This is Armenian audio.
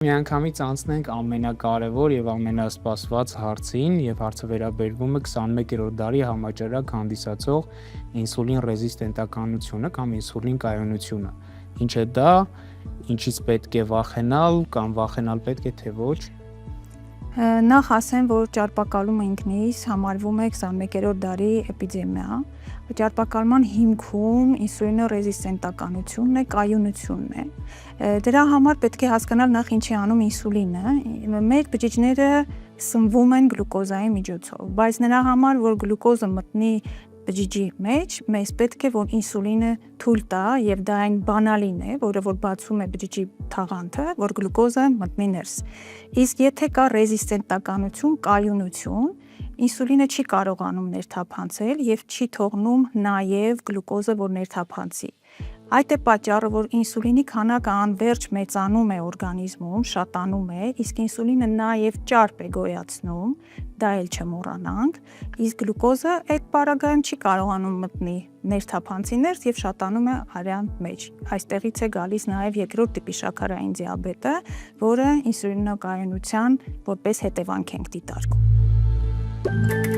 Միանգամից անցնենք ամենակարևոր եւ ամենասպասված հարցին, եւ հարցը վերաբերվում է 21-րդ դարի համաճարակ հանդիսացող ինսուլին ռեզիստենտականությունը կամ ինսուլին կայունությունը։ Ինչ է դա, ինչից պետք է վախենալ կամ վախենալ պետք է թե ոչ։ Նախ ասեմ, որ ճարպակալումը ինքնից համարվում է 21-րդ դարի էպիդեմիա։ Ճարպակալման հիմքում ինսուլինոռեզիստենտականությունն է, կայունությունն է։ Դրա համար պետք է հասկանալ նախ ինչի անում ինսուլինը։ Մեր բջիջները սնվում են գլուկոզայի միջոցով, բայց նրա համար, որ գլուկոզը մտնի բջիջի մեջ, մեզ պետք է, որ ինսուլինը թույլ տա, եւ դա այն բանալին է, որը որ բացում է բջիջի թաղանթը, որ գլուկոզը մտնի ներս։ Իսկ եթե կա ռեզիստենտականություն, կայունություն, ինսուլինը չի կարողանում ներթափանցել եւ չի թողնում նաեւ գլուկոզը, որ ներթափանցի։ Այդ է պատճառը, որ ինսուլինի քանակը անվերջ մեծանում է օրգանիզմում, շատանում է, իսկ ինսուլինը նաեւ ճարպ է գոյացնում, դա էլ չմոռանանք, իսկ գլուկոզը այդ պարագայում չի կարողանում մտնի ներթափանցի ներս եւ շատանում է արյան մեջ։ Այստեղից է գալիս նաեւ երկրորդ տիպի շաքարային դիաբետը, որը ինսուլինոկայունության որպես հետևանք ենք դիտարկում։